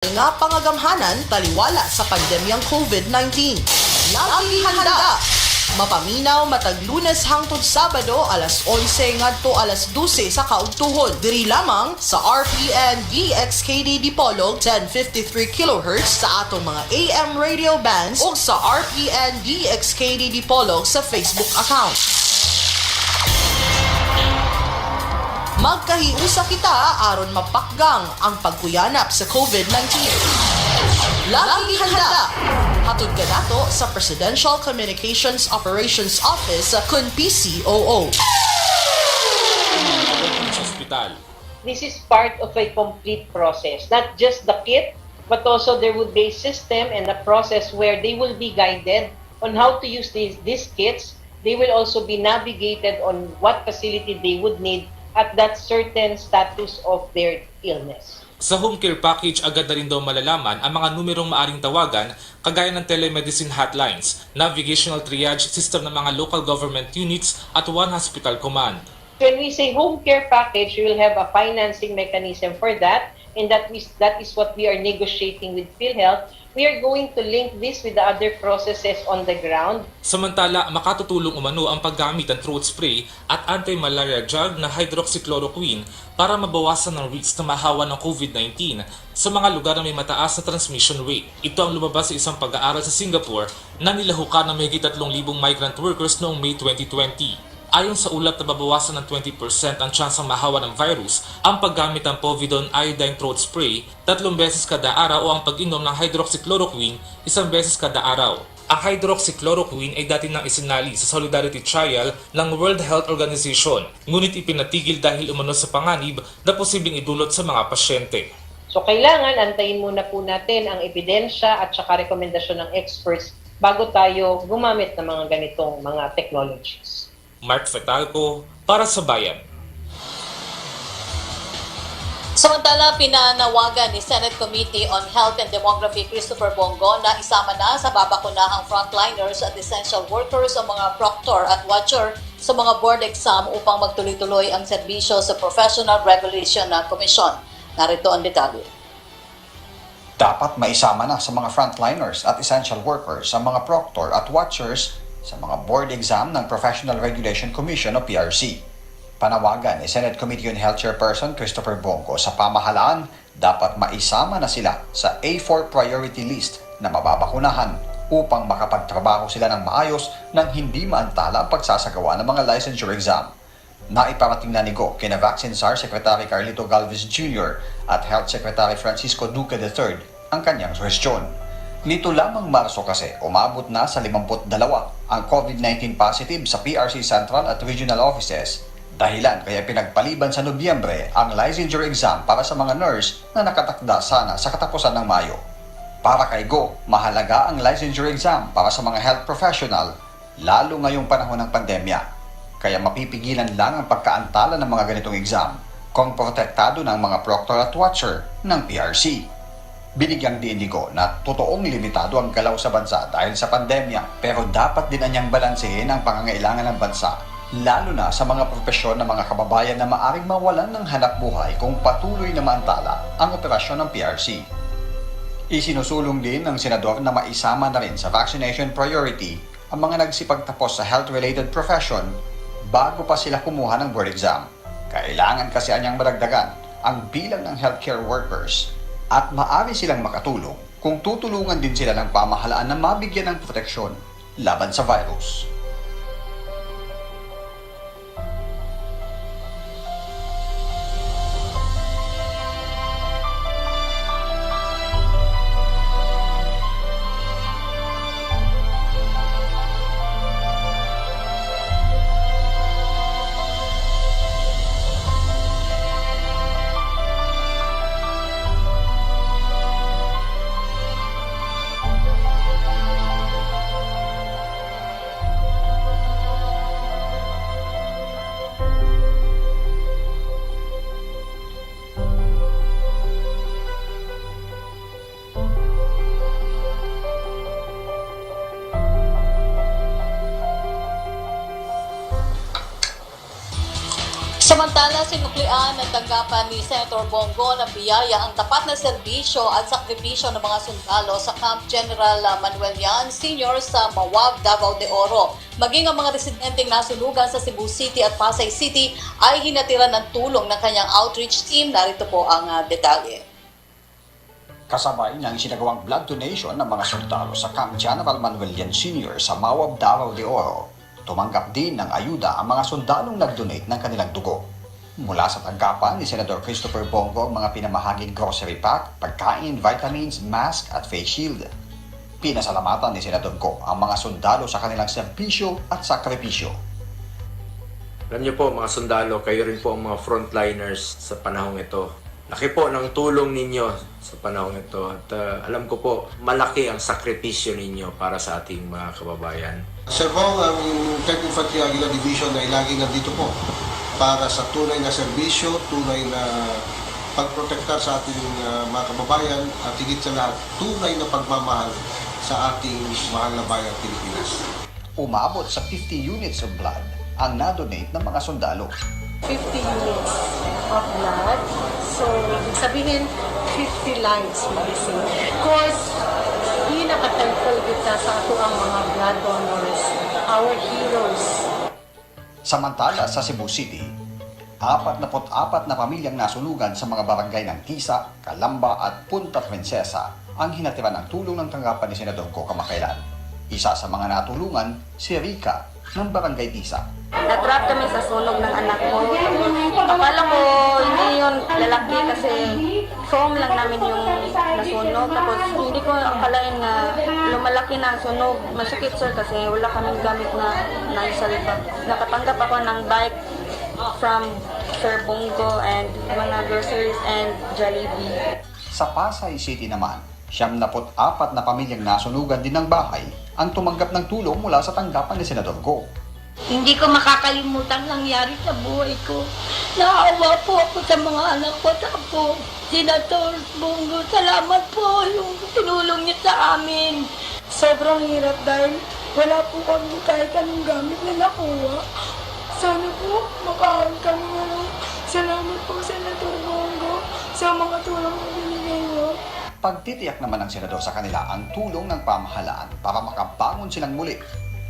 nga pangagamhanan taliwala sa pandemyang COVID-19. Lagi handa! Mapaminaw matag Lunes hangtod Sabado alas 11 ngadto alas 12 sa kaugtuhon. Diri lamang sa RPN DXKD Dipolog 1053 kHz sa atong mga AM radio bands o sa RPN DXKD Dipolog sa Facebook account. Magkahiusa kita aron mapakgang ang pagkuyanap sa COVID-19. Lagi handa! Hatod ka nato sa Presidential Communications Operations Office kun PCOO. Hospital. This is part of a complete process, not just the kit, but also there would be a system and a process where they will be guided on how to use these kits. They will also be navigated on what facility they would need at that certain status of their illness. Sa home care package, agad na rin daw malalaman ang mga numerong maaring tawagan kagaya ng telemedicine hotlines, navigational triage system ng mga local government units at one hospital command. When we say home care package, we will have a financing mechanism for that, and that is what we are negotiating with PhilHealth. We are going to link this with the other processes on the ground. Samantala, makatutulong umano ang paggamit ng throat spray at anti-malaria drug na hydroxychloroquine para mabawasan ang risks na mahawa ng COVID-19 sa mga lugar na may mataas na transmission rate. Ito ang lumabas sa isang pag-aaral sa Singapore na nilahukan ng mahigit 3,000 migrant workers noong May 2020. Ayon sa ulat na babawasan ng 20% ang tsansang mahawa ng virus ang paggamit ng povidone iodine throat spray 3 beses kada araw o ang pag-inom ng hydroxychloroquine 1 beses kada araw. Ang hydroxychloroquine ay dati nang isinali sa Solidarity Trial ng World Health Organization, ngunit ipinatigil dahil umano sa panganib na posibleng idulot sa mga pasyente. So kailangan antayin muna po natin ang ebidensya at saka rekomendasyon ng experts bago tayo gumamit ng mga ganitong mga technologies. Mark Fetalco para sa Bayan. Samantala, pinanawagan ni Senate Committee on Health and Demography Christopher Bongo na isama na sa babakunahang frontliners at essential workers ang mga proctor at watcher sa mga board exam upang magtuloy-tuloy ang serbisyo sa Professional Regulation Commission. Narito ang detalye. Dapat maisama na sa mga frontliners at essential workers ang mga proctor at watchers sa mga board exam ng Professional Regulation Commission o PRC. Panawagan ni Senate Committee on Health Chairperson Christopher Bongo sa pamahalaan, dapat maisama na sila sa A4 priority list na mababakunahan upang makapagtrabaho sila ng maayos nang hindi maantala ang pagsasagawa ng mga licensure exam. Naiparating na ni Go kina Vaccine SAR Secretary Carlito Galvez Jr. at Health Secretary Francisco Duque III ang kanyang suhestyon. Nito lamang Marso kasi, umabot na sa 52 ang COVID-19 positive sa PRC Central at Regional Offices. Dahilan kaya pinagpaliban sa Nobyembre ang licensure exam para sa mga nurse na nakatakda sana sa katapusan ng Mayo. Para kay Go, mahalaga ang licensure exam para sa mga health professional, lalo ngayong panahon ng pandemya. Kaya mapipigilan lang ang pagkaantala ng mga ganitong exam kung protektado ng mga proctor at watcher ng PRC. Binigyang diin ni Go na totoong limitado ang galaw sa bansa dahil sa pandemya, pero dapat din anyang balansehin ang pangangailangan ng bansa, lalo na sa mga propesyon ng mga kababayan na maaring mawalan ng hanap buhay kung patuloy na maantala ang operasyon ng PRC. Isinusulong din ng senador na maisama na rin sa vaccination priority ang mga nagsipagtapos sa health-related profession bago pa sila kumuha ng board exam. Kailangan kasi anyang madagdagan ang bilang ng healthcare workers at maaari silang makatulong kung tutulungan din sila ng pamahalaan na mabigyan ng proteksyon laban sa virus. Samantala, sinuklian ng tanggapan ni Senator Bongo ng biyaya ang tapat na serbisyo at sakripisyo ng mga sundalo sa Camp General Manuel Yan Sr. sa Mawab, Davao de Oro. Maging ang mga residenteng nasunugan sa Cebu City at Pasay City ay hinatiran ng tulong ng kanyang outreach team. Narito po ang detalye. Kasabay ng isinagawang blood donation ng mga sundalo sa Camp General Manuel Yan Sr. sa Mawab, Davao de Oro, tumanggap din ng ayuda ang mga sundalong nag-donate ng kanilang dugo. Mula sa tanggapan ni Senador Christopher Bongo ang mga pinamahaging grocery pack, pagkain, vitamins, mask at face shield. Pinasalamatan ni Senador Go ang mga sundalo sa kanilang serbisyo at sakripisyo. Alam niyo po mga sundalo, kayo rin po ang mga frontliners sa panahong ito. Laki po ng tulong ninyo sa panahong ito at alam ko po malaki ang sakripisyo ninyo para sa ating mga kababayan. Sir Bong, ang 10th Infantry Aguila Division ay lagi nandito po para sa tunay na serbisyo, tunay na pagprotektar sa ating mga kababayan at higit sa lahat, tunay na pagmamahal sa ating mahal na bayang Pilipinas. Umabot sa 50 units of blood ang na-donate ng mga sundalo. 50 units of blood. So, ibig sabihin, 50 lives medicine. Of course, pinaka-thankful kita sa ato ang mga blood donors, our heroes. Samantala sa Cebu City, 44 na pamilyang nasunugan sa mga barangay ng Tisa, Calamba at Punta Princesa ang hinatiran ng tulong ng tanggapan ni Senador Go kamakailan. Isa sa mga natulungan, si Rica ng Barangay Tisa. Natrap kami sa sunog ng anak ko. Akala ko hindi yun lalaki kasi foam lang namin yung nasunog. Tapos hindi ko akalain na lumalaki na ang sunog. Masakit sir kasi wala kaming gamit na naisalba. Nakatanggap ako ng bike from Sir Bongo and mga groceries and Jollibee. Sa Pasay City naman, 74 na pamilyang nasunugan din ng bahay ang tumanggap ng tulong mula sa tanggapan ni Senador Go. Hindi ko makakalimutan nangyari sa buhay ko. Naawa po ako sa mga anak ko at ako. Senator Bongo, salamat po yung tinulong niyo sa amin. Sobrang hirap dahil wala po kami kahit anong gamit na nakuha. Sana po makaroon kami ngayon. Salamat po, Senator Bongo, sa mga tulong na binigay mo. Pagtitiyak naman ng senador sa kanila ang tulong ng pamahalaan para makabangon silang muli.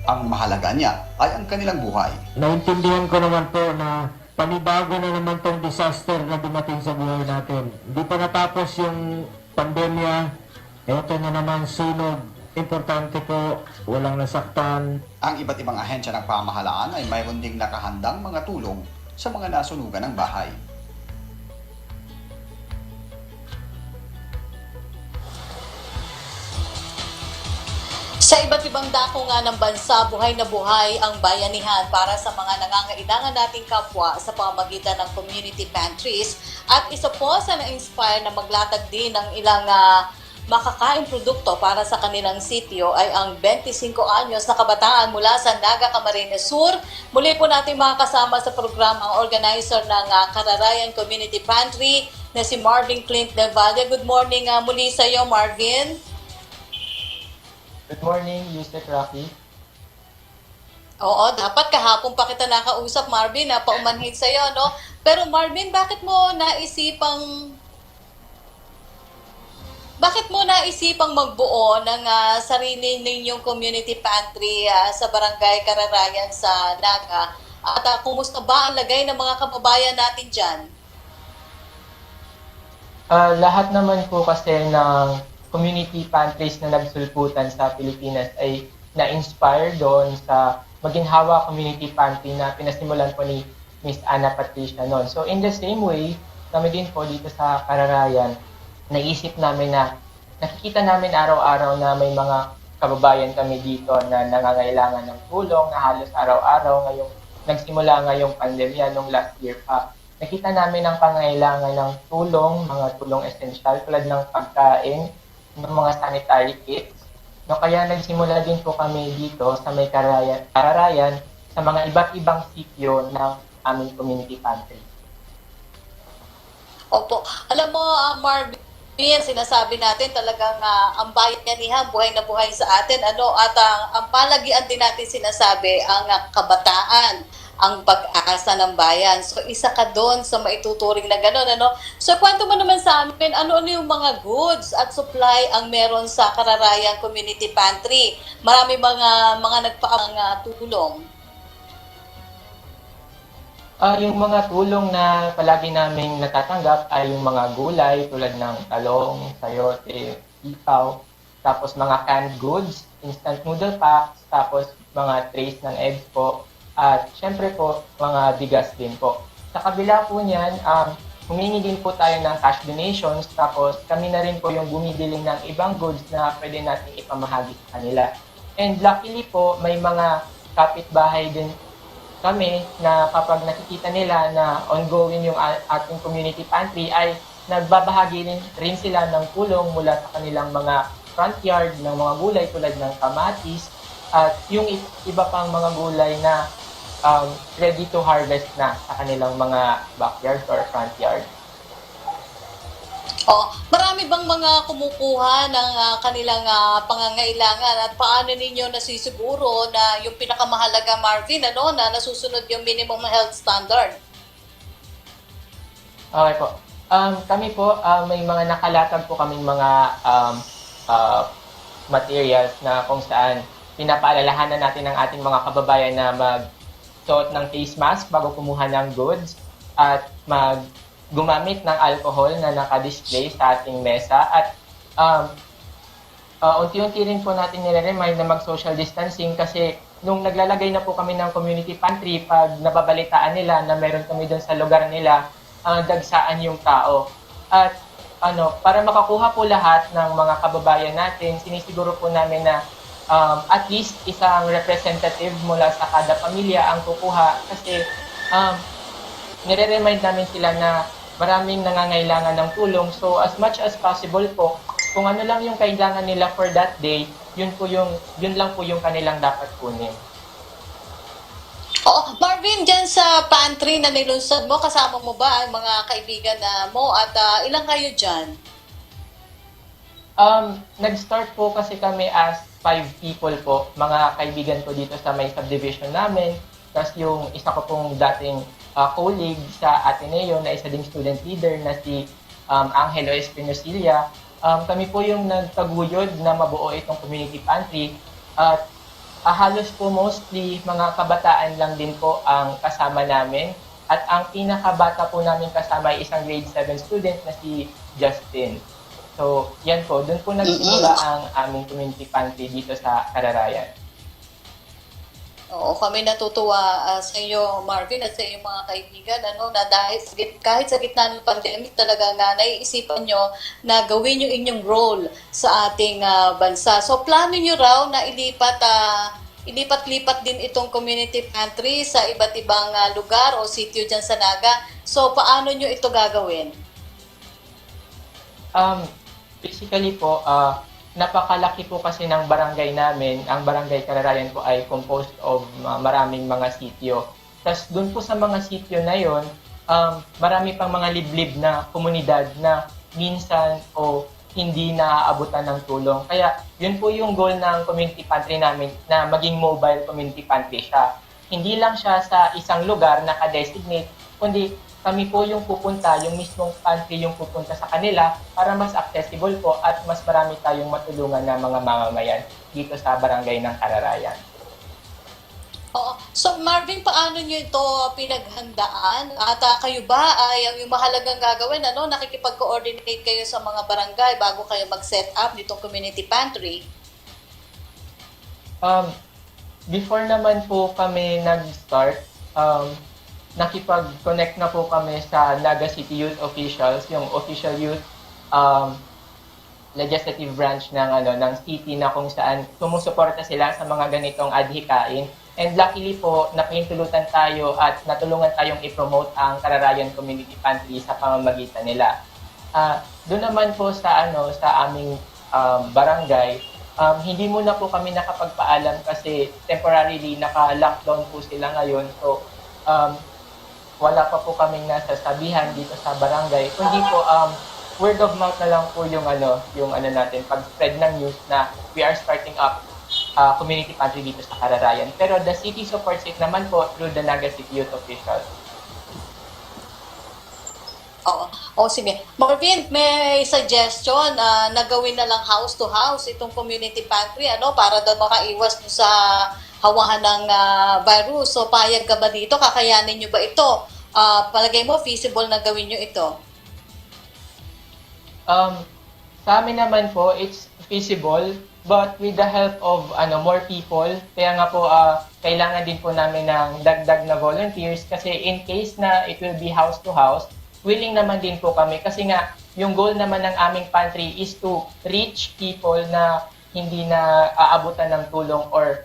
Ang mahalaga niya ay ang kanilang buhay. Naintindihan ko naman po na panibago na naman tong disaster na dumating sa buhay natin. Hindi pa natapos yung pandemya, eto na naman sunog. Importante po, walang nasaktan. Ang iba't ibang ahensya ng pamahalaan ay mayroon ding nakahandang mga tulong sa mga nasunugan ng bahay. Sa iba't ibang dako nga ng bansa, buhay na buhay ang bayanihan para sa mga nangangailangan nating kapwa sa pamamagitan ng community pantries. At isa po sa na-inspire na maglatag din ng ilang makakaing produkto para sa kanilang sitio ay ang 25 anyos na kabataan mula sa Naga, Camarines Sur. Muli po natin makakasama sa programa ang organizer ng Kararayan Community Pantry na si Marvin Clint Del Valle. Good morning muli sa iyo, Marvin. Good morning, Yusek Rocky. Oo, dapat kahapon pa kita nakausap, Marvin, paumanhin sa'yo, no? Pero Marvin, bakit mo naisipang magbuo ng sarili ninyong community pantry sa Barangay Kararayan sa Naga? At kumusta ba ang lagay ng mga kababayan natin dyan? Lahat naman po kasi ng community pantries na nagsulputan sa Pilipinas ay na-inspire doon sa Maginhawa Community Pantry na pinasimulan po ni Miss Ana Patricia noon. So in the same way, kami din po dito sa Kararayan, naisip namin na nakikita namin araw-araw na may mga kababayan kami dito na nangangailangan ng tulong na halos araw-araw ngayong nagsimula ngayong pandemya nung last year pa. Nakita namin ang pangangailangan ng tulong, mga tulong esensyal tulad ng pagkain, ng mga sanitary kits. No, kaya nagsimula din po kami dito sa may Kararayan sa mga iba't ibang sitio ng aming community pantry. Opo. Alam mo, Marvin, sinasabi natin talagang ang bayanihan, buhay na buhay sa atin. At ang palagian din natin sinasabi, ang kabataan. ang pag-asa ng bayan. So isa ka doon sa maituturing na gano'n, ano? So kwento mo naman sa amin, ano-ano yung mga goods at supply ang meron sa Kararayan Community Pantry? Marami mga nagpaang tulong. Yung mga tulong na palagi naming natatanggap ay yung mga gulay tulad ng talong, sayote, ikaw, tapos mga canned goods, instant noodle packs, tapos mga trays ng eggs po, at syempre po, mga bigas din po. Sa kabila po niyan, humingi din po tayo ng cash donations, tapos kami na rin po yung bumibili ng ibang goods na pwede natin ipamahagi sa kanila. And luckily po, may mga kapitbahay din kami na kapag nakikita nila na ongoing yung ating community pantry ay nagbabahagi rin sila ng tulong mula sa kanilang mga front yard ng mga gulay tulad ng kamatis at yung iba pang mga gulay na ready to harvest na sa kanilang mga backyard or front yard. Marami bang mga kumukuha ng kanilang pangangailangan at paano ninyo nasisiguro na yung pinakamahalaga, Marvin, na nasusunod yung minimum health standard? Okay po. Kami po, may mga nakalatag po kaming mga materials na kung saan pinapaalalahanan natin ang ating mga kababayan na magsuot ng face mask bago kumuha ng goods at gumamit ng alcohol na naka-display sa ating mesa at unti-unti rin po natin nire-remind na mag-social distancing kasi nung naglalagay na po kami ng community pantry, pag nababalitaan nila na meron kami doon sa lugar nila, dagsaan yung tao. At para makakuha po lahat ng mga kababayan natin, sinisiguro po namin na at least isang representative mula sa kada pamilya ang kukuha kasi nire-remind namin sila na maraming nangangailangan ng tulong. So as much as possible po, kung ano lang yung kailangan nila for that day, yun lang po yung kanilang dapat kunin. Marvin, dyan sa pantry na nilunsad mo, kasama mo ba ang mga kaibigan mo at ilang kayo dyan? Nag-start po kasi kami as 5 people po, mga kaibigan ko dito sa may subdivision namin. Tapos yung isa ko pong dating colleague sa Ateneo na isa ding student leader na si Angelo Espinosilya. Kami po yung nagtaguyod na mabuo itong community pantry at halos po mostly mga kabataan lang din po ang kasama namin at ang pinakabata po namin kasama ay isang grade 7 student na si Justin. So yan po, doon po nagsimula ang aming community pantry dito sa Kararayan. Kami natutuwa sa iyo, Marvin, at sa iyong mga kaibigan, na dahil kahit sa gitna ng pandemic talaga nga naiisipan nyo na gawin yung inyong role sa ating bansa. So plano nyo raw na ilipat-lipat din itong community pantry sa iba't ibang lugar o sitio dyan sa Naga. So paano nyo ito gagawin? Basically po, napakalaki po kasi ng barangay namin. Ang barangay Kararayan po ay composed of maraming mga sitio. Tapos doon po sa mga sitio na yon, marami pang mga liblib na komunidad na minsan o hindi naaabutan ng tulong. Kaya yun po yung goal ng community pantry namin na maging mobile community pantry siya. Hindi lang siya sa isang lugar na ka-designate, kundi kami po yung pupunta, yung mismong pantry yung pupunta sa kanila para mas accessible po at mas marami tayong matulungan na mga mamamayan dito sa barangay ng Kararayan. So Marvin, paano nyo ito pinaghandaan? At kayo ba ay yung mahalagang gagawin, nakikipag-coordinate kayo sa mga barangay bago kayo mag-set up nitong community pantry? Before naman po kami nag-start, nakipag-connect na po kami sa Naga City Youth Officials, yung official youth legislative branch ng city na kung saan sumusuporta sila sa mga ganitong adhikain. And luckily po, napahintulutan tayo at natulungan tayong i-promote ang Kararayan Community Pantry sa pamamagitan nila. Doon naman po sa aming barangay, hindi muna po kami nakapagpaalam kasi temporarily naka-lockdown po sila ngayon. So wala pa po kaming nasasabihan dito sa barangay. Kundi po word of mouth na lang po yung natin pag-spread ng news na we are starting up community pantry dito sa Kararayan. Pero the city supports it naman po through the Naga City Youth Officials. Oo, sige. Marvin, may suggestion na gawin na lang house to house itong community pantry, para daw makaiwas sa hawahan ng virus. So, payag ka ba dito? Kakayanin nyo ba ito? Palagay mo, feasible na gawin nyo ito? Sa amin naman po, it's feasible, but with the help of more people, kaya nga po kailangan din po namin ng dagdag na volunteers kasi in case na it will be house to house, willing naman din po kami kasi nga yung goal naman ng aming pantry is to reach people na hindi na aabutan ng tulong or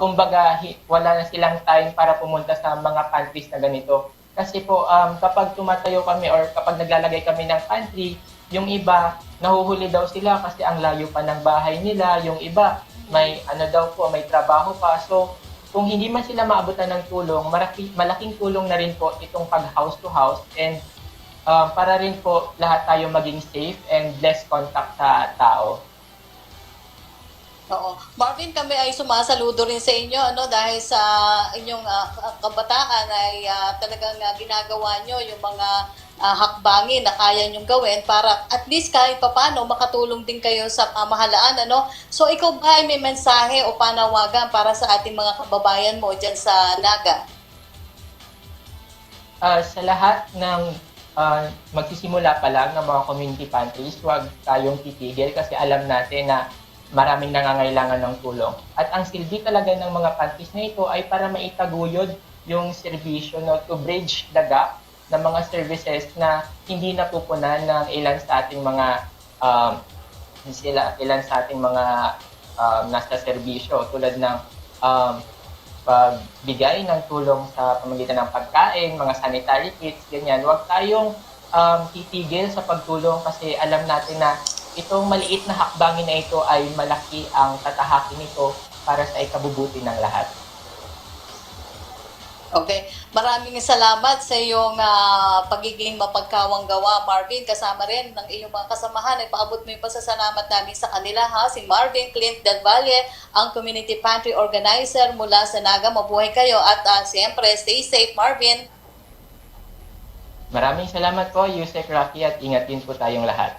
kumbaga wala na silang time para pumunta sa mga pantries na ganito. Kasi po kapag tumatayo kami or kapag naglalagay kami ng pantry, yung iba nahuhuli daw sila kasi ang layo pa ng bahay nila, yung iba may may trabaho pa. So kung hindi man sila maabutan ng tulong, malaking tulong na rin po itong pag house to house and para rin po lahat tayo maging safe and less contact sa tao. Oo. Marvin, kami ay sumasaludo rin sa inyo dahil sa inyong kabataan ay talagang ginagawa nyo yung mga hakbangin na kaya nyong gawin para at least kahit papano makatulong din kayo sa pamahalaan. So ikaw ba ay may mensahe o panawagan para sa ating mga kababayan mo dyan sa Naga? Sa lahat ng magsisimula pa lang ng mga community pantries, huwag tayong titigil kasi alam natin na maraming nangangailangan ng tulong. At ang silbi talaga ng mga pantries na ito ay para maitaguyod yung serbisyo to bridge the gap ng mga services na hindi napupunan ng ilan sa ating mga nasa serbisyo tulad ng pagbigay ng tulong sa pamamagitan ng pagkain, mga sanitary kits, ganyan. Huwag tayong titigil sa pagtulong kasi alam natin na itong maliit na hakbangin na ito ay malaki ang tatahakin nito para sa ikabubuti ng lahat. Okay. Maraming salamat sa iyong pagiging mapagkawang gawa, Marvin. Kasama rin ng iyong mga kasamahan. Nagpaabot mo yung pasasalamat namin sa kanila, si Marvin Clint Del Valle, ang Community Pantry Organizer mula sa Naga. Mabuhay kayo at siyempre, stay safe, Marvin. Maraming salamat po, Yusek Rocky, at ingat din po tayong lahat.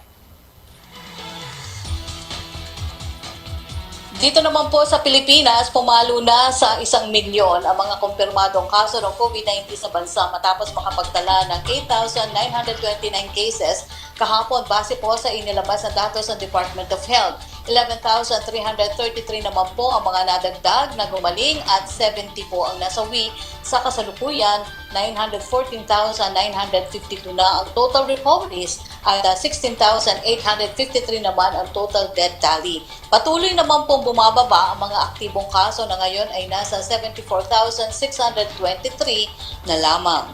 Dito naman po sa Pilipinas, pumalo na sa 1 milyon ang mga kumpirmadong kaso ng COVID-19 sa bansa matapos makapagtala ng 8,929 cases kahapon base po sa inilabas na datos ng Department of Health. 11,333 naman po ang mga nadagdag na gumaling at 70 po ang nasawi. Sa kasalukuyan, 914,952 na ang total recoveries at 16,853 naman ang total death tally. Patuloy naman pong bumababa ang mga aktibong kaso na ngayon ay nasa 74,623 na lamang.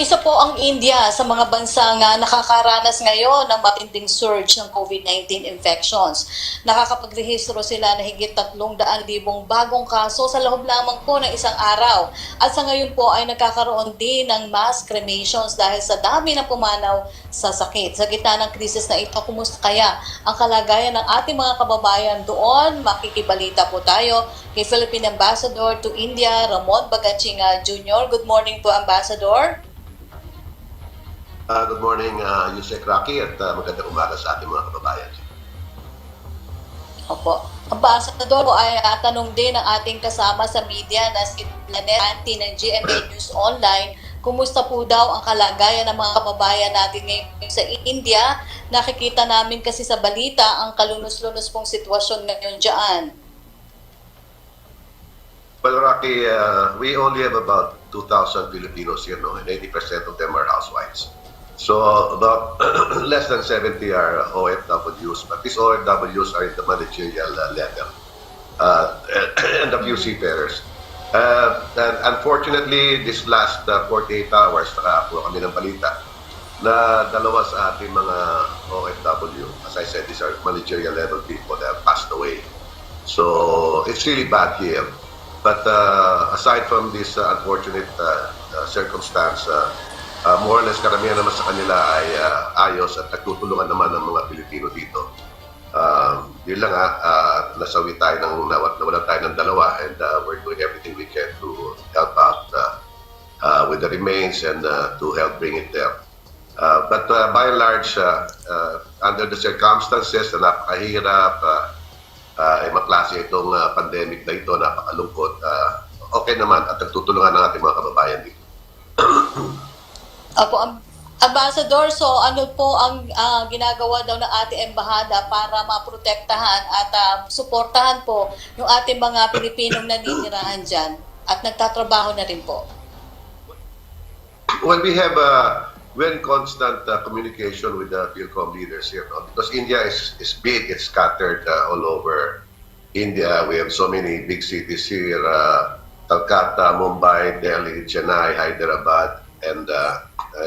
Isa po ang India sa mga bansang nakakaranas ngayon ng matinding surge ng COVID-19 infections. Nakakapagrehistro sila na higit 300,000 bagong kaso sa loob lamang po ng isang araw. At sa ngayon po ay nagkakaroon din ng mass cremations dahil sa dami na pumanaw sa sakit. Sa gitna ng krisis na ito, kumusta kaya ang kalagayan ng ating mga kababayan doon? Makikibalita po tayo kay Philippine Ambassador to India, Ramon Bagachinga Jr. Good morning po, Ambassador. Good morning, Yusek Rocky, at magandang umaga sa ating mga kababayan. Opo. Ambassador, ay tanong din ng ating kasama sa media na si Lanet Anti ng GMA News Online. Kumusta po daw ang kalagayan ng mga kababayan natin ngayon sa India? Nakikita namin kasi sa balita ang kalunos-lunos pong sitwasyon ngayon dyan. Well, Rocky, we only have about 2,000 Filipinos here, and 80% of them are housewives. So about less than 70 are OFWs, but these OFWs are in the managerial level and a few seafarers. And unfortunately, this last 48 hours, nakakuha kami ng balita na dalawa sa ating mga OFW, as I said, these are managerial level people that have passed away. So it's really bad here. But aside from this unfortunate circumstance, more or less karamihan naman sa kanila ay ayos at nagtutulungan naman ng mga Pilipino dito. Yun lang nasawi tayo nawalan tayo ng dalawa, and we're doing everything we can to help out with the remains and to help bring it there. But by and large, under the circumstances na napakahirap, maklase itong pandemic na ito, napakalungkot, okay naman at nagtutulungan ng ating mga kababayan dito. Opo, Ambassador, so ano po ang ginagawa daw ng ating embahada para maprotektahan at suportahan po yung ating mga Pilipinong naninirahan dyan at nagtatrabaho na rin po? Well, we're in constant communication with the PhilCom leaders here, no? Because India is big, it's scattered all over India. We have so many big cities here, Calcutta, Mumbai, Delhi, Chennai, Hyderabad, and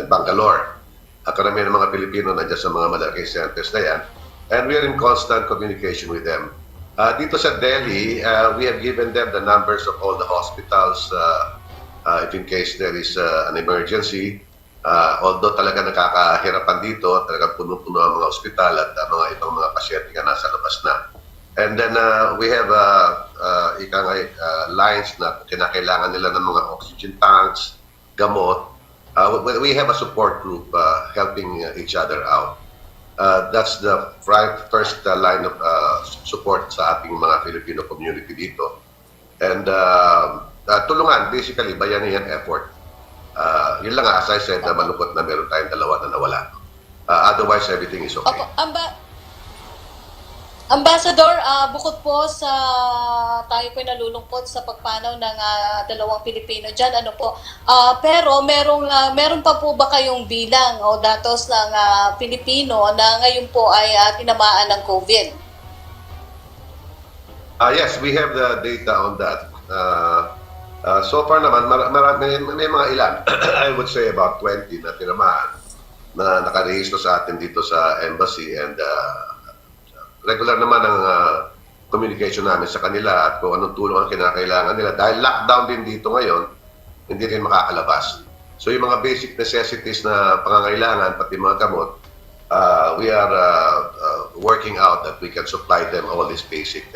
Bangalore. Karamihan ng mga Pilipino nandiyan sa mga malalaking centers na yan. And we are in constant communication with them. Dito sa Delhi, we have given them the numbers of all the hospitals if in case there is an emergency. Although talaga nakakahirapan dito, talaga puno-puno ang mga ospital at mga ibang mga pasyente nga nasa labas na. And then we have lines na kinakailangan nila ng mga oxygen tanks, gamot. We have a support group helping each other out. That's the first line of support sa ating mga Filipino community dito. And tulungan, basically, bayanihan effort. Yun lang as I said, na malungkot na meron tayong dalawa na nawala. Otherwise, everything is okay. Opo, Ambassador, bukod po sa tayo po nalulungkot sa pagpanaw ng dalawang Pilipino dyan, ano po, pero meron pa po ba kayong bilang o datos ng Pilipino na ngayon po ay tinamaan ng COVID? Yes, we have the data on that. So far naman, may mga ilan, I would say about 20 na tinamaan na nakarehistro sa atin dito sa embassy, and regular naman ang communication namin sa kanila at kung anong tulong ang kinakailangan nila. Dahil lockdown din dito ngayon, hindi rin makakalabas. So yung mga basic necessities na pangangailangan, pati mga gamot, we are working out that we can supply them all these basic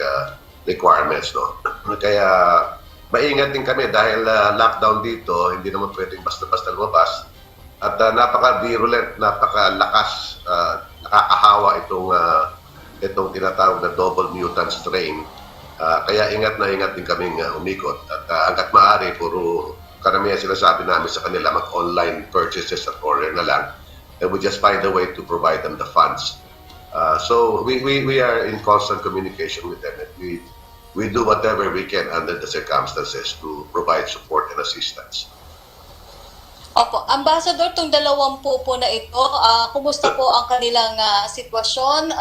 requirements. No? Kaya maingat din kami dahil lockdown dito, hindi naman pwedeng basta-basta lumabas. At napaka-virulent, napakalakas, nakakahawa itong tinatawag na double mutant strain. Kaya ingat din kaming umikot. At hanggat maaari, puro karamihan sinasabi namin sa kanila, mag-online purchases at order na lang. And we just find a way to provide them the funds. So we are in constant communication with them. And we do whatever we can under the circumstances to provide support and assistance. Opo, Ambassador, itong 20 po na ito, kumusta po ang kanilang sitwasyon?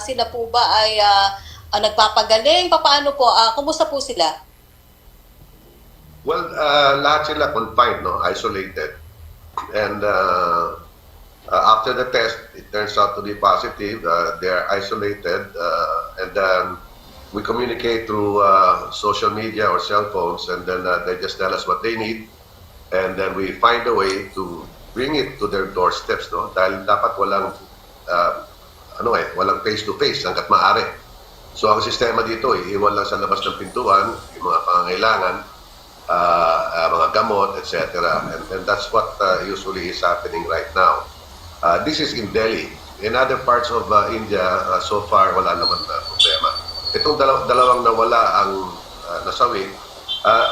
Sila po ba ay nagpapagaling? Paano po? Kumusta po sila? Well, lahat sila confined, no? Isolated. And after the test, it turns out to be positive. They are isolated. And we communicate through social media or cell phones, and then they just tell us what they need. And then we find a way to bring it to their doorsteps, no? Dahil dapat walang face-to-face hanggat maaari. So ang sistema dito, iiwan lang sa labas ng pintuan, yung mga pangangailangan, mga gamot, etc. And that's what usually is happening right now. This is in Delhi. In other parts of India, so far, wala naman problema. Itong dalawang nawala ang nasawi,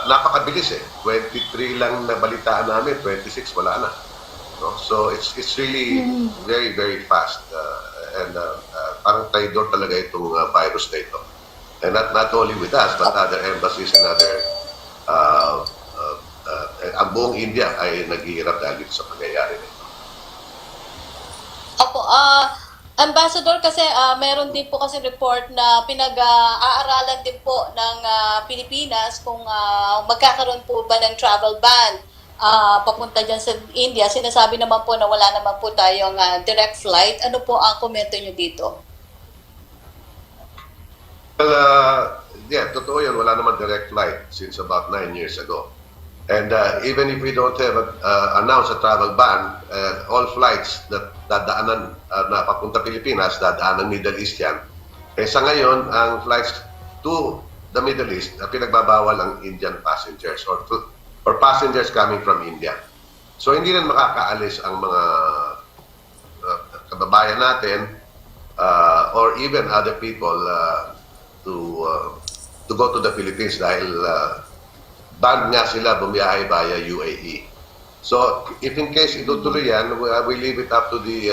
napakabilis eh. 23 lang na balitaan namin, 26 wala na. No? So it's really very, very fast. And parang traidor talaga itong virus na ito. And not only with us, but other embassies and other ang buong India ay naghihirap dahil dito sa pangyayari na ito. Opo, Ambassador, kasi meron din po kasi report na pinag-aaralan din po ng Pilipinas kung magkakaroon po ba ng travel ban papunta dyan sa India. Sinasabi naman po na wala naman po tayong direct flight. Ano po ang komento nyo dito? Well, yeah, totoo yun. Wala naman direct flight since about 9 years ago. And even if we don't have announced a travel ban, all flights that dadaanan na papunta Pilipinas, dadaanan Middle East yan, Sa ngayon, ang flights to the Middle East, pinagbabawal ang Indian passengers or passengers coming from India. So hindi rin makakaalis ang mga kababayan natin or even other people to go to the Philippines dahil banned nga sila bumiyahe via UAE. So if in case itutuloy yan, we leave it up to the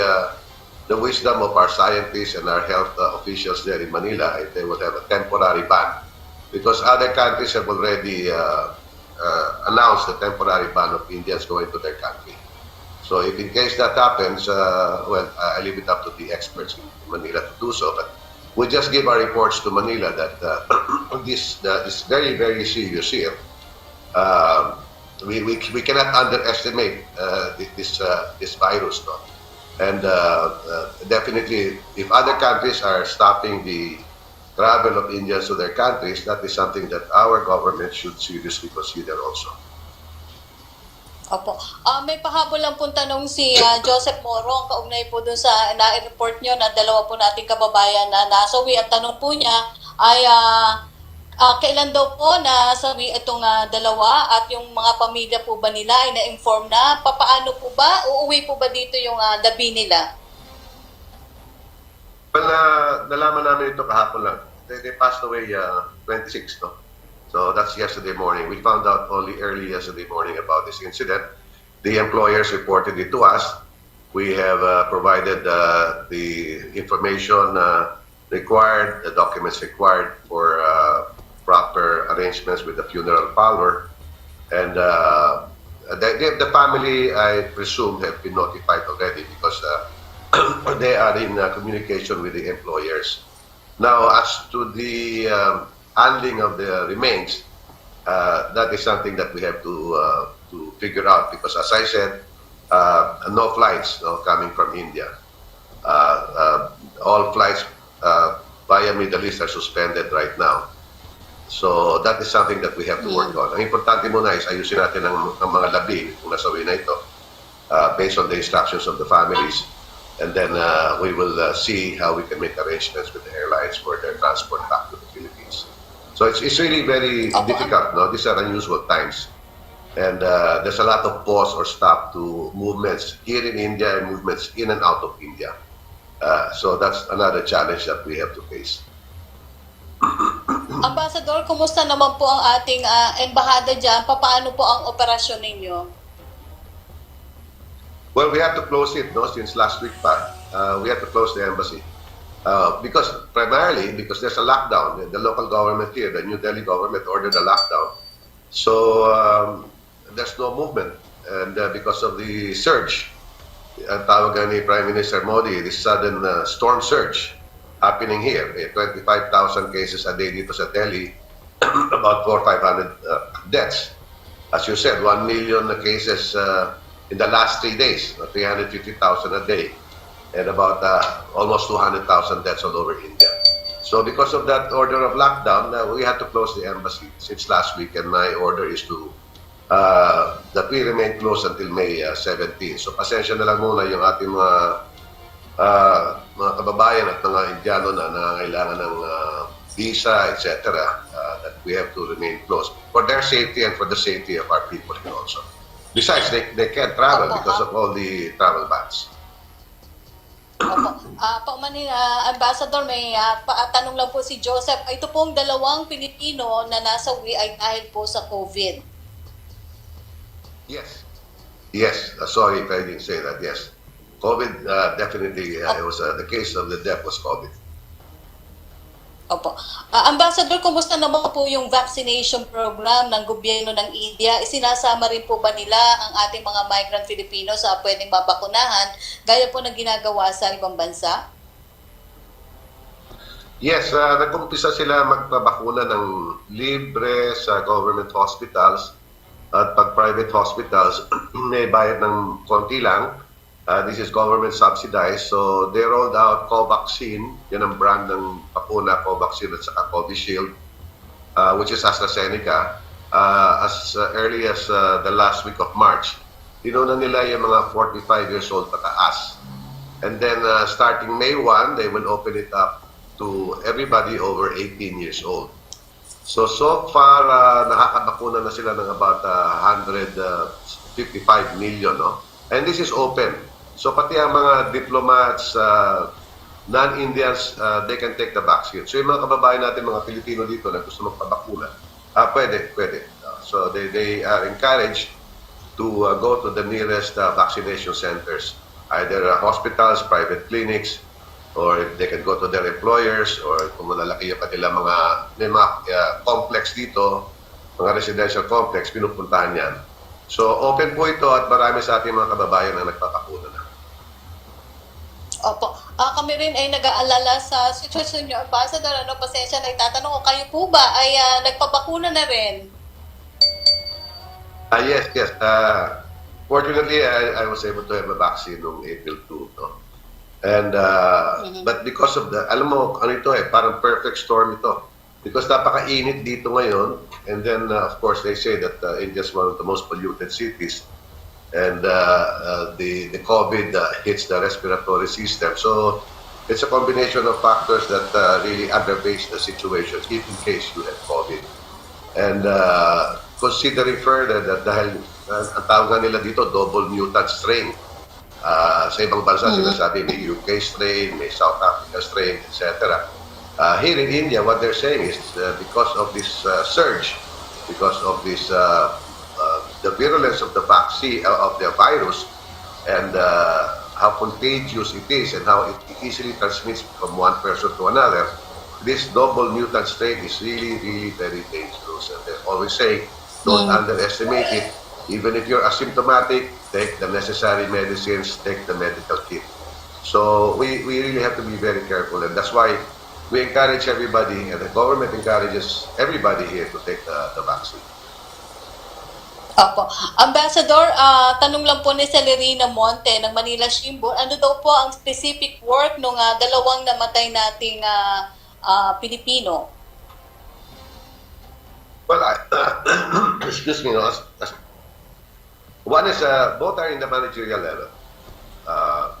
wisdom of our scientists and our health officials there in Manila if they will have a temporary ban. Because other countries have already announced the temporary ban of Indians going to their country. So if in case that happens, I leave it up to the experts in Manila to do so. But we just give our reports to Manila that this very, very serious here. We cannot underestimate this virus, no? And definitely, if other countries are stopping the travel of Indians to their countries, that is something that our government should seriously consider also. Opo. May pahabol lang pong tanong si Joseph Moro, ang kaugnay po dun sa na-report nyo na dalawa po nating kababayan na nasawi. Ang tanong po niya ay kailan daw po nasawi itong dalawa at yung mga pamilya po ba nila ay na-inform na? Papaano po ba? Uuwi po ba dito yung labi nila? Well, nalaman namin ito kahapon lang. They passed away 26, no? So that's yesterday morning. We found out only early yesterday morning about this incident. The employers reported it to us. We have provided the information required, the documents required for proper arrangements with the funeral parlor. And the family, I presume, have been notified already because they are in communication with the employers. Now, as to the handling of the remains, that is something that we have to figure out because, as I said, no flights coming from India. All flights via Middle East are suspended right now. So that is something that we have to work on. Ang importante muna is ayusin natin ang mga labi kung nasawi na ito based on the instructions of the families. And then we will see how we can make arrangements with the airlines for their transport back to the Philippines. So it's really very difficult. No? These are unusual times. And there's a lot of pause or stop to movements here in India and movements in and out of India. So that's another challenge that we have to face. Ambassador, kumusta naman po ang ating embahada dyan? Paano po ang operasyon ninyo? Well, we have to close it since last week pa. We have to close the embassy. Primarily because there's a lockdown. The local government here, the New Delhi government ordered a lockdown. So there's no movement. And because of the surge, ang tawagan ni Prime Minister Modi, this sudden storm surge happening here. 25,000 cases a day dito sa Delhi, about 400-500 deaths. As you said, 1 million cases in the last 3 days, 350,000 a day, and about almost 200,000 deaths all over India. So because of that order of lockdown, we had to close the embassy since last week, and my order is to that we remain closed until May 17. So pasensya na lang muna yung ating mga kababayan at mga Indiano na nangangailangan ng visa, etc. That we have to remain closed for their safety and for the safety of our people here also. Besides, they can't travel because of all the travel bans. Ambassador, may tanong lang po si Joseph. Ito pong dalawang Pilipino na nasawi ay dahil po sa COVID. Yes. Sorry if I didn't say that. Yes. COVID, definitely, it was the case of the death was COVID. Opo. Ambassador, kumusta naman po yung vaccination program ng gobyerno ng India? Isinasama rin po ba nila ang ating mga migrant Filipino sa pwedeng mabakunahan gaya po ng ginagawa sa ibang bansa? Yes, nag-umpisa sila magpabakuna ng libre sa government hospitals at pag private hospitals may bayad ng konti lang. This is government subsidized. So they rolled out Covaxin, yan ang brand ng bakuna, Covaxin at saka Covishield, which is AstraZeneca, as early as the last week of March. Tinuna nila yung mga 45 years old pataas. And then starting May 1, they will open it up to everybody over 18 years old. So far, nakakabakuna na sila ng about 155 million, no? And this is open. So pati ang mga diplomats, non-Indians, they can take the vaccine. So yung mga kababayan natin, mga Pilipino dito na gusto magpabakuna, pwede. So they are encouraged to go to the nearest vaccination centers, either hospitals, private clinics, or if they can go to their employers, or kung malalaki yung kanila may mga complex dito, mga residential complex, pinupuntahan yan. So open po ito at marami sa ating mga kababayan na nagpapakuna na. Opo. Kami rin ay nag-aalala sa sitwasyon niyo, Ambassador. Pasensya na itatanong ko, kayo po ba ay nagpabakuna na rin? Yes. Fortunately, I was able to have a vaccine noong April 2, no? And but because of the, alam mo, ano ito parang perfect storm ito. Because napakainit dito ngayon, and then of course they say that India is one of the most polluted cities, and the COVID hits the respiratory system. So it's a combination of factors that really aggravates the situation if in case you have COVID. And considering further that dahil ang tawag nila dito double mutant strain. Sa ibang bansa sinasabi may UK strain, may South Africa strain, etc. Here in India, what they're saying is because of this surge, because of this the virulence of the vaccine, of the virus, and how contagious it is and how it easily transmits from one person to another, this double mutant strain is really very dangerous. And they're always saying, don't underestimate it. Even if you're asymptomatic, take the necessary medicines, take the medical kit. So we really have to be very careful, and that's why we encourage everybody, and the government encourages everybody here to take the vaccine. Opo. Ambassador, tanong lang po ni Celerina Monte ng Manila Shimbun, ano daw po ang specific work ng dalawang namatay nating Pilipino? Well, excuse me, no, one is both are in the managerial level.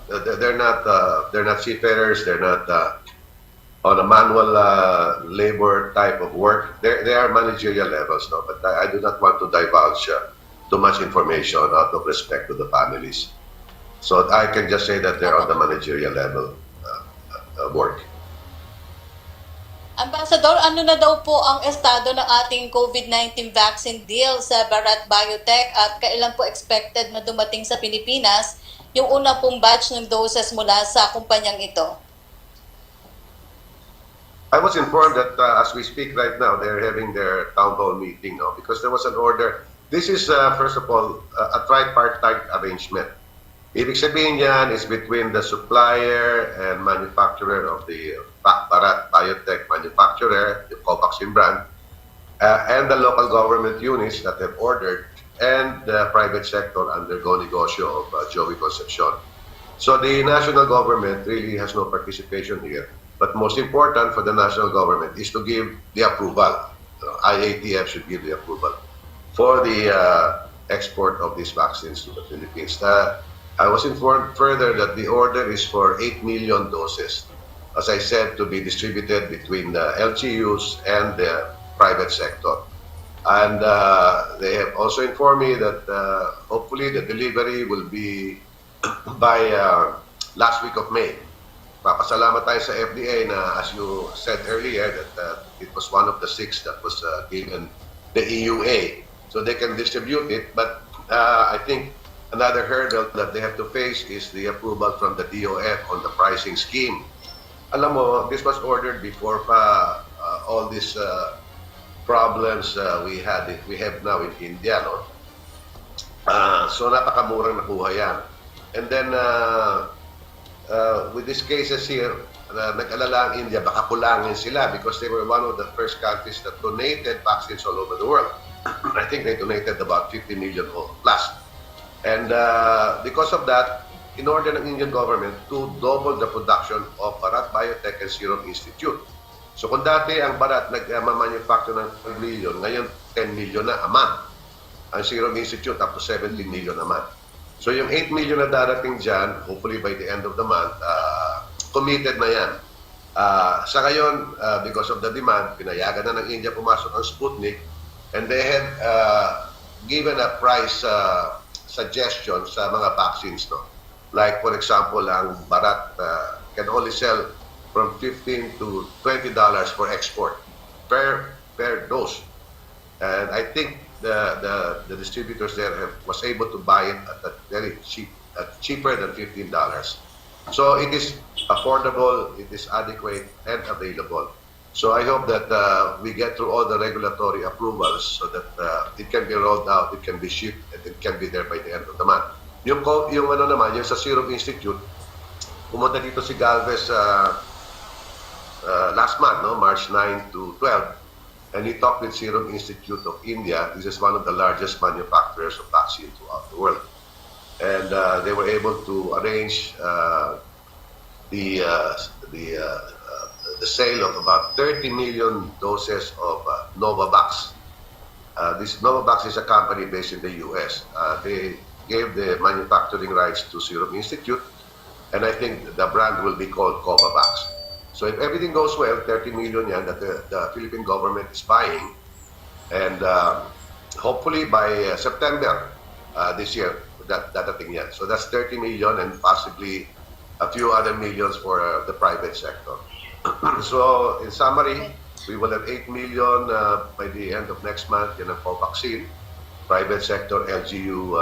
They're not seafarers. They're not on a manual labor type of work. They are managerial levels, no. But I do not want to divulge too much information out of respect to the families. So I can just say that they're on the managerial level work. Ambassador, ano na daw po ang estado ng ating COVID-19 vaccine deal sa Bharat Biotech at kailan po expected na dumating sa Pilipinas yung una pong batch ng doses mula sa kumpanyang ito? I was informed that as we speak right now, they're having their town hall meeting, no, because there was an order. This is, first of all, a tripartite arrangement. Ibig sabihin yan is between the supplier and manufacturer of the Bharat Biotech manufacturer, the Covaxin brand, and the local government units that have ordered, and the private sector undergo negosyo of Joey Concepcion. So the national government really has no participation here. But most important for the national government is to give the approval. IATF should give the approval for the export of these vaccines to the Philippines. I was informed further that the order is for 8 million doses, as I said, to be distributed between the LGUs and the private sector. And they have also informed me that hopefully the delivery will be by last week of May. Papasalamat tayo sa FDA na, as you said earlier, that it was one of the 6 that was given the EUA. So they can distribute it, but I think another hurdle that they have to face is the approval from the DOF on the pricing scheme. Alam mo, this was ordered before pa all these problems we have now in India, no? So napakamurang nakuha yan. And then with these cases here, nag-alala ang India, baka kulangin sila because they were one of the first countries that donated vaccines all over the world. I think they donated about 50 million plus. And because of that, in order ng Indian government to double the production of Bharat Biotech and Serum Institute. So kung dati ang Bharat nag-manufacture ng 12 million, ngayon 10 million na a month. Ang Serum Institute up to 17 million a month. So yung 8 million na darating dyan, hopefully by the end of the month, committed na yan. Sa ngayon, because of the demand, pinayagan na ng India pumasok ang Sputnik, and they had given a price suggestion sa mga vaccines. No? Like, for example, ang Bharat can only sell from $15 to $20 for export per dose. And I think the distributors there was able to buy it at a very cheap, cheaper than $15. So it is affordable, it is adequate and available. So I hope that we get through all the regulatory approvals so that it can be rolled out, it can be shipped, and it can be there by the end of the month. Yung ano naman, yung sa Serum Institute, pumunta dito si Galvez last month, no, March 9 to 12, and he talked with Serum Institute of India. This is one of the largest manufacturers of vaccine throughout the world. And they were able to arrange the sale of about 30 million doses of Novavax. This Novavax is a company based in the US. They gave the manufacturing rights to Serum Institute, and I think the brand will be called Covavax. So if everything goes well, 30 million yan that the Philippine government is buying, and hopefully by September this year, dadating yan. So that's 30 million and possibly a few other millions for the private sector. So in summary, we will have 8 million by the end of next month in a vaccine, private sector LGU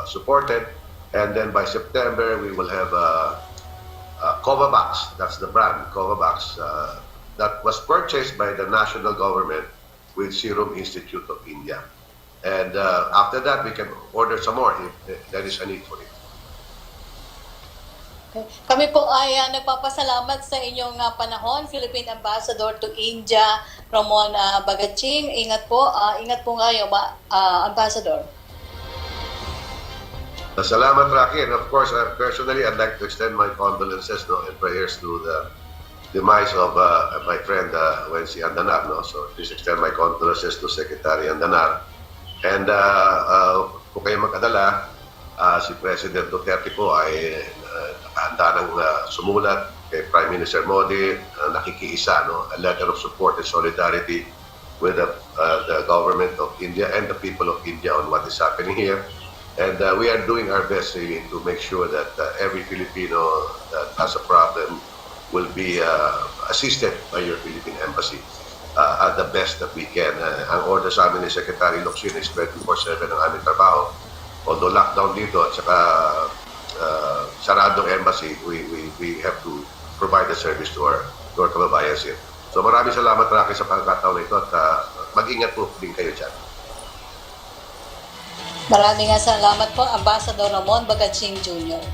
supported, and then by September we will have Covavax, that's the brand, Covavax, that was purchased by the national government with Serum Institute of India. And after that, we can order some more if there is a need for it. Kami po ay nagpapasalamat sa inyong panahon, Philippine Ambassador to India, Ramon Bagaching. Ingat po kayo, Ambassador. Salamat, Rocky. And of course, personally, I'd like to extend my condolences and prayers to the demise of my friend Wency Andanar. So please extend my condolences to Secretary Andanar. And kung kayo mag-adala, si President Duterte po ay nakahanda ng sumulat kay Prime Minister Modi, nakikiisa, a letter of support and solidarity with the government of India and the people of India on what is happening here. And we are doing our best really to make sure that every Filipino that has a problem will be assisted by your Philippine Embassy at the best that we can. Ang order sa amin ni Secretary Locsin is 24/7 ang aming trabaho. Although lockdown dito at saka saradong embassy, we have to provide the service to our kababayan here. So maraming salamat, Rocky, sa pagkakataon na ito at mag-ingat po din kayo dyan. Maraming salamat po, Ambassador Ramon Bagaching Jr.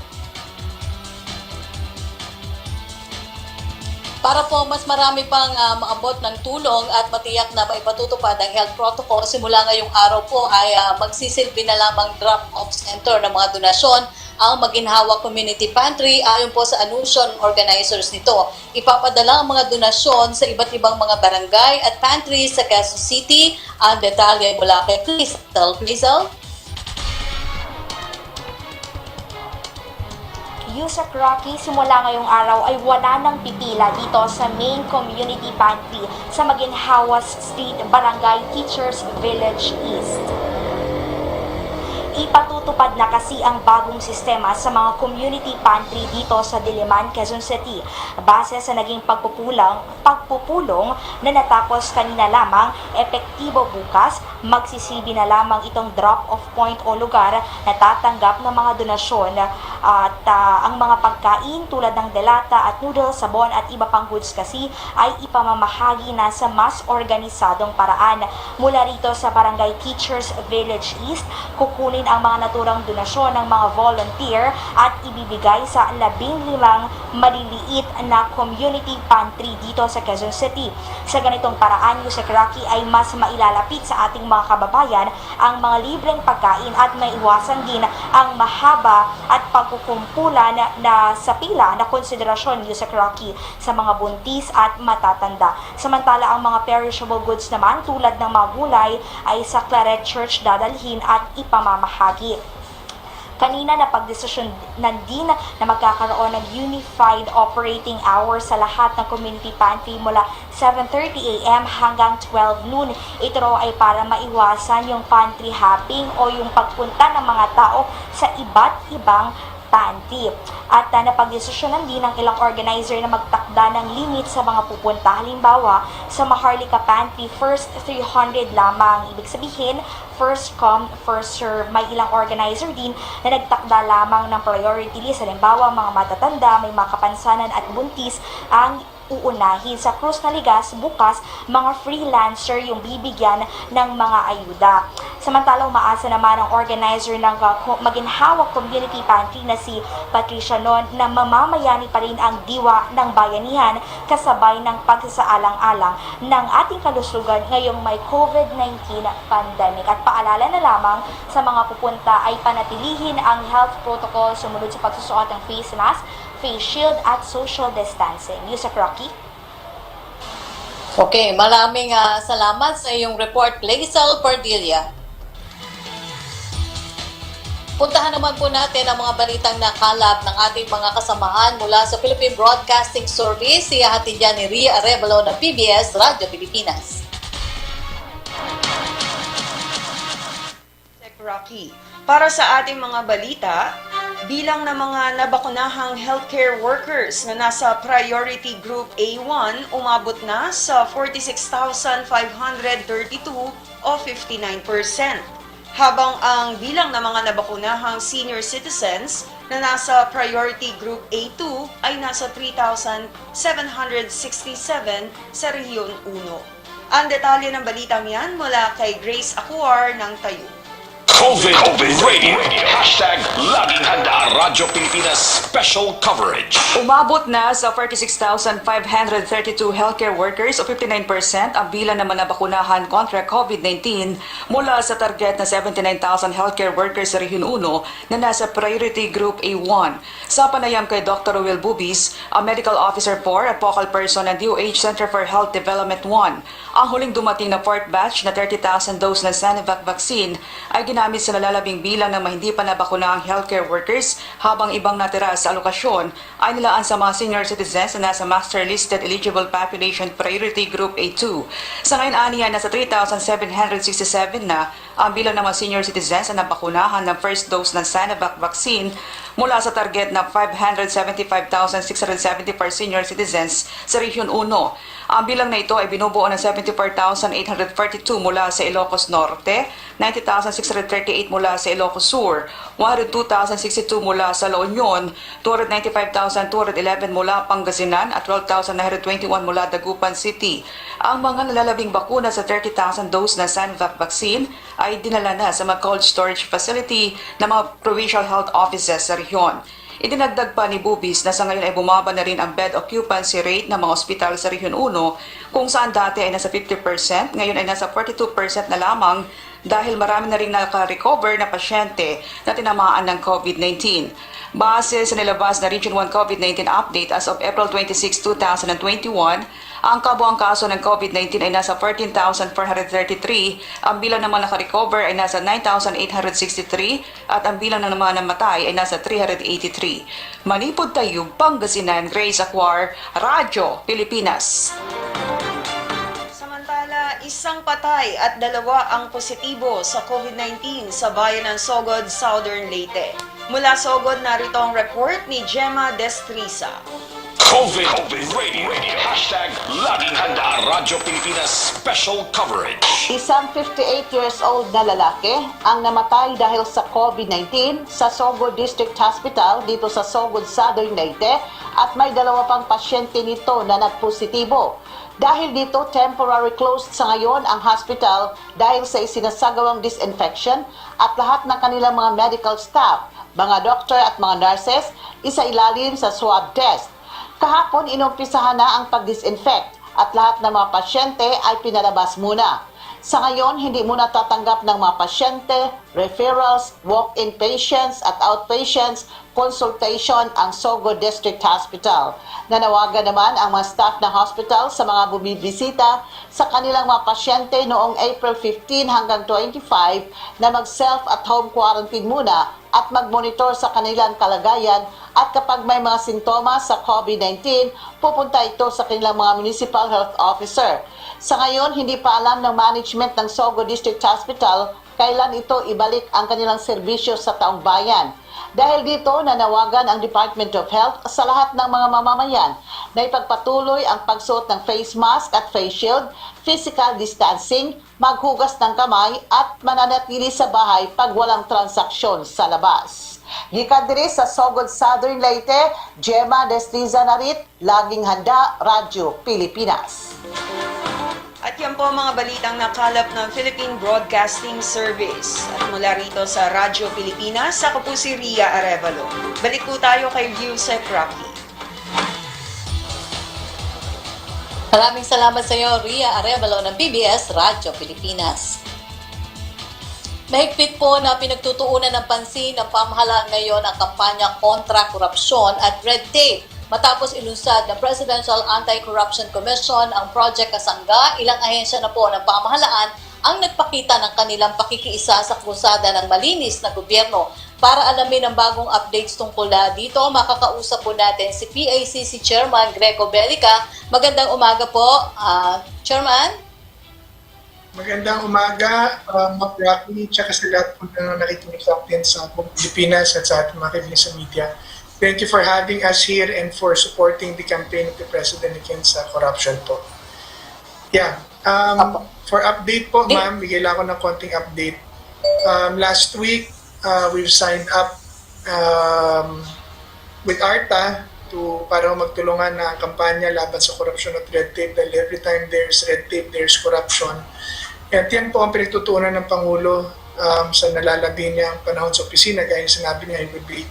Para po mas marami pang maabot ng tulong at matiyak na maipatutupad ang health protocol, simula ngayong araw po ay magsisilbi na lamang drop-off center ng mga donasyon ang Maginhawa Community Pantry. Ayon po sa anunsyo ng organizers nito, ipapadala ang mga donasyon sa iba't ibang mga barangay at pantry sa Quezon City. Ang detalye mula kay Crystal. Yusek Rocky, simula ngayong araw ay wala nang pipila dito sa main community pantry sa Maginhawa Street, Barangay Teachers Village East. Ipatutupad na kasi ang bagong sistema sa mga community pantry dito sa Diliman, Quezon City. Base sa naging pagpupulong na natapos kanina lamang, epektibo bukas, magsisilbi na lamang itong drop-off point o lugar na tatanggap ng mga donasyon at ang mga pagkain tulad ng delata at noodles, sabon at iba pang goods kasi ay ipamamahagi na sa mas organisadong paraan. Mula rito sa Barangay Teachers Village East, kukunin ang mga naturang donasyon ng mga volunteer at ibibigay sa 15 maliliit na community pantry dito sa Quezon City. Sa ganitong paraan, Yusek Rocky, ay mas mailalapit sa ating mga kababayan ang mga libreng pagkain at maiwasan din ang mahaba at pagkukumpulan na sa pila na konsiderasyon, Yusek Rocky, sa mga buntis at matatanda. Samantala, ang mga perishable goods naman tulad ng mga gulay ay sa Claret Church dadalhin at ipamamahagi. Kanina napagdesisyonan din na magkakaroon ng unified operating hours sa lahat ng community pantry mula 7:30 a.m. hanggang 12 noon. Ito raw ay para maiwasan yung pantry hopping o yung pagpunta ng mga tao sa iba't ibang pantry. At napagdesisyonan din ng ilang organizer na magtakda ng limit sa mga pupunta. Halimbawa, sa Maharlika Pantry, first 300 lamang. Ibig sabihin, first come, first serve. May ilang organizer din na nagtakda lamang ng priority list. Halimbawa, mga matatanda, may mga kapansanan at buntis ang uunahin. Sa Cruz na Ligas, bukas, mga freelancer yung bibigyan ng mga ayuda. Samantalang umaasa naman ang organizer ng maginhawak community pantry na si Patricia Non na mamamayani pa rin ang diwa ng bayanihan kasabay ng pagsasaalang-alang ng ating kalusugan ngayong may COVID-19 pandemic. At paalala na lamang sa mga pupunta ay panatilihin ang health protocol sumunod sa pagsusuot ng face mask, face shield at social distancing. Yusuf Rocky. Okay, maraming salamat sa iyong report, Laisel Pardilla. Puntahan naman po natin ang mga balitang nakalap ng ating mga kasamahan mula sa Philippine Broadcasting Service. Ihahatid yan ni Ria Arevalo ng PBS Radyo Pilipinas. Rocky. Para sa ating mga balita, bilang ng mga nabakunahang healthcare workers na nasa Priority Group A1 umabot na sa 46,532 o 59%. Habang ang bilang ng mga nabakunahang senior citizens na nasa Priority Group A2 ay nasa 3,767 sa Rehiyon 1. Ang detalye ng balitang yan mula kay Grace Acuar ng Tayo. COVID Radio. Hashtag Laging Handa Radyo Pilipinas Special Coverage. Umabot na sa 46,532 healthcare workers o 59% ang bilang naman na bakunahan kontra COVID-19 mula sa target na 79,000 healthcare workers sa Rehiyon 1 na nasa Priority Group A1. Sa panayam kay Dr. Will Bubis, ang Medical Officer 4 at Focal Person ng DOH Center for Health Development 1, ang huling dumating na 4th batch na 30,000 dose ng Sinovac vaccine ay ginamit sa nalalabing bilang ng mga hindi pa nabakunahang healthcare workers habang ibang natira sa alokasyon ay nilaan sa mga senior citizens na nasa Master Listed Eligible Population Priority Group A2. Sa ngayon aniya, nasa 3,767 na ang bilang ng mga senior citizens na nabakunahan ng first dose ng Sinovac vaccine mula sa target na 575,670 per senior citizens sa Rehiyon 1. Ang bilang na ito ay binubuo ng 74,842 mula sa Ilocos Norte, 90,638 mula sa Ilocos Sur, 102,062 mula sa La Union, 295,211 mula Pangasinan at 12,921 mula Dagupan City. Ang mga nalalabing bakuna sa 30,000 dose na Sinovac vaccine ay dinala na sa mga cold storage facility ng mga provincial health offices sa rehiyon. Idinagdag pa ni Bubis na sa ngayon ay bumaba na rin ang bed occupancy rate ng mga ospital sa Rehiyon 1 kung saan dati ay nasa 50%, ngayon ay nasa 42% na lamang dahil marami na rin naka-recover na pasyente na tinamaan ng COVID-19. Base sa nilabas na Region 1 COVID-19 update as of April 26, 2021, ang kabuang kaso ng COVID-19 ay nasa 14,433, ang bilang ng mga naka-recover ay nasa 9,863 at ang bilang ng mga namatay ay nasa 383. Manipod Tayug, Pangasinan, Grace Acuar, Radyo Pilipinas. Samantala, isang patay at dalawa ang positibo sa COVID-19 sa bayan ng Sogod, Southern Leyte. Mula Sogod, narito ang report ni Gemma Destrisa. COVID Radio. Hashtag Laging Handa Radyo Pilipinas Special Coverage. Isang 58 years old na lalaki ang namatay dahil sa COVID-19 sa Sogod District Hospital dito sa Sogod, Southern Leyte at may dalawa pang pasyente nito na nagpositibo. Dahil dito, temporary closed sa ngayon ang hospital dahil sa isinasagawang disinfection at lahat ng kanilang mga medical staff, mga doktor at mga nurses, isailalim sa swab test. Kahapon, inumpisahan na ang pag-disinfect at lahat ng mga pasyente ay pinalabas muna. Sa ngayon, hindi muna tatanggap ng mga pasyente, referrals, walk-in patients at outpatients consultation ang Sogo District Hospital. Nanawagan naman ang mga staff ng hospital sa mga bumibisita sa kanilang mga pasyente noong April 15 hanggang 25 na mag-self at home quarantine muna at mag-monitor sa kanilang kalagayan at kapag may mga sintomas sa COVID-19, pupunta ito sa kanilang mga municipal health officer. Sa ngayon, hindi pa alam ng management ng Sogo District Hospital kailan ito ibalik ang kanilang serbisyo sa taong bayan. Dahil dito, nanawagan ang Department of Health sa lahat ng mga mamamayan na ipagpatuloy ang pagsuot ng face mask at face shield, physical distancing, maghugas ng kamay at mananatili sa bahay pag walang transaksyon sa labas. Gikan diri sa Sogod Southern Leyte, Gemma Destriza Narit, laging handa, Radyo Pilipinas. At yan po ang mga balitang nakalap ng Philippine Broadcasting Service. At mula rito sa Radyo Pilipinas, ako po si Ria Arevalo. Balik po tayo kay Giusep Rocky. Maraming salamat sa iyo, Ria Arevalo ng PBS Radyo Pilipinas. Mahigpit po na pinagtutuunan ng pansin ng pamahalaan ngayon ang kampanya kontra korupsyon at red tape. Matapos ilunsad ng Presidential Anti-Corruption Commission ang Project Kasangga, ilang ahensya na po ng pamahalaan ang nagpakita ng kanilang pakikiisa sa krusada ng malinis na gobyerno. Para alamin ang bagong updates tungkol dito, makakausap po natin si PACC Chairman Greco Belica. Magandang umaga po, Chairman. Magandang umaga, Ma'am Rocky, tsaka sa lahat po na nakikinig sa atin sa Pilipinas at sa ating mga kaibigan sa media. Thank you for having us here and for supporting the campaign of the President against corruption po. Yeah, for update po, ma'am, bigay lang ako ng konting update. Last week, we've signed up with ARTA para magtulungan na kampanya laban sa corruption at red tape dahil every time there's red tape, there's corruption. At yan po ang pinagtutuunan ng Pangulo sa nalalagay niya ang panahon sa opisina. Gaya sinabi niya, it would be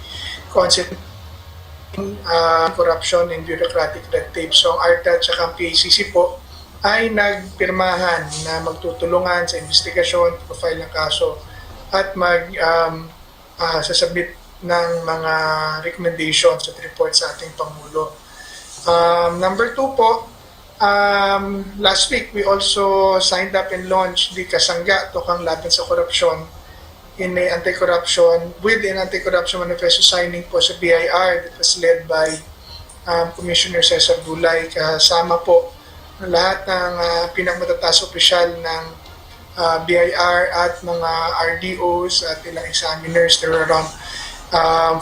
concept corruption and bureaucratic red tape. So ang ARTA at saka ang PACC po ay nagpirmahan na magtutulungan sa investigasyon, profile ng kaso at sasabit ng mga recommendations at reports sa ating Pangulo. Number 2 po, last week we also signed up and launched the Kasangga, Tukang Laban sa Korupsyon in a anti-corruption with an anti-corruption manifesto signing po sa BIR that was led by Commissioner Cesar Bulay. Kasama po lahat ng pinakamatataas opisyal ng BIR at mga RDOs at ilang examiners. There were around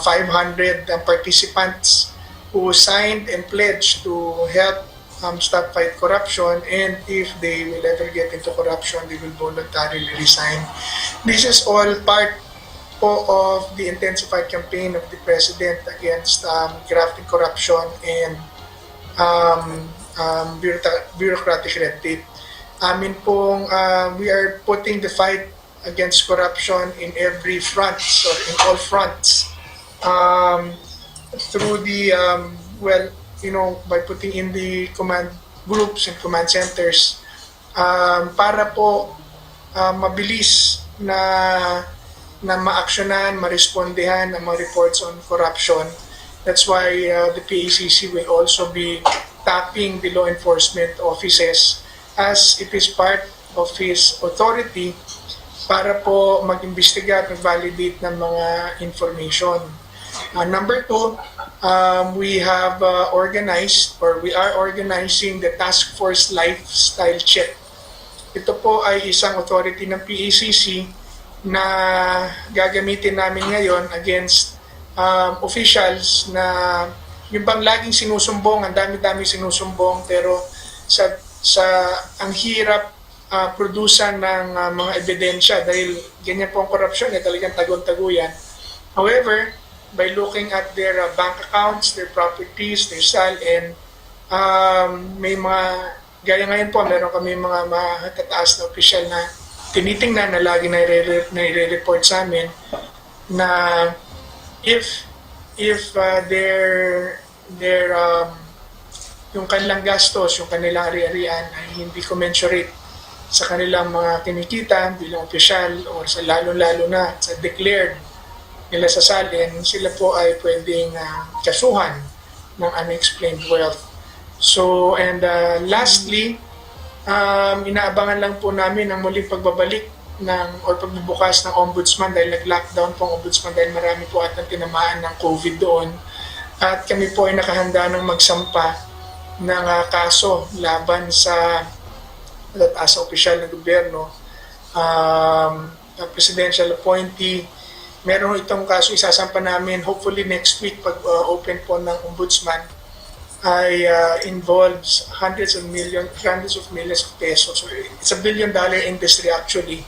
500 participants who signed and pledged to help stop fight corruption, and if they will ever get into corruption, they will voluntarily resign. This is all part of the intensified campaign of the President against grafting corruption and bureaucratic red tape. Amin pong we are putting the fight against corruption in every front, or in all fronts, through the by putting in the command groups and command centers para po mabilis na ma-actionan, ma-respondehan ang mga reports on corruption. That's why the PACC will also be tapping the law enforcement offices as it is part of his authority para po mag-imbestiga at mag-validate ng mga information. Number 2, we have we are organizing the Task Force Lifestyle Check. Ito po ay isang authority ng PACC na gagamitin namin ngayon against officials na yung bang laging sinusumbong, ang dami-dami sinusumbong, pero ang hirap produsan ng mga ebidensya dahil ganyan po ang korupsyon, talagang tagon-taguyan. However, by looking at their bank accounts, their properties, their sal, and may mga, gaya ngayon po, meron kami mga matataas na opisyal na tinitingnan na lagi nire-report sa amin na if yung kanilang gastos, yung kanilang ari-arian ay hindi commensurate sa kanilang mga kinikita bilang opisyal or sa lalo-lalo na sa declared nila sa salin, sila po ay pwedeng kasuhan ng unexplained wealth. So, and lastly, inaabangan lang po namin ang muling pagbabalik or pagbubukas ng ombudsman dahil nag-lockdown po ang ombudsman dahil marami po at ang tinamaan ng COVID doon. At kami po ay nakahanda ng magsampa ng kaso laban sa opisyal ng gobyerno, presidential appointee. Meron itong kaso isasampa namin hopefully next week pag open po ng ombudsman ay involves hundreds of millions of pesos. So it's $1 billion industry actually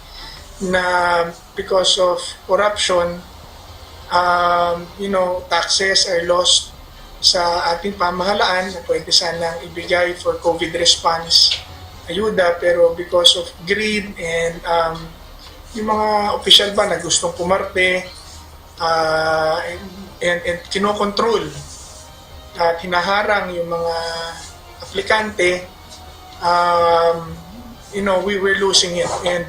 na because of corruption, taxes are lost sa ating pamahalaan na pwede sanang ibigay for COVID response ayuda, pero because of greed and yung mga opisyal ba na gustong pumarte and kinokontrol at hinaharang yung mga aplikante, we were losing it. And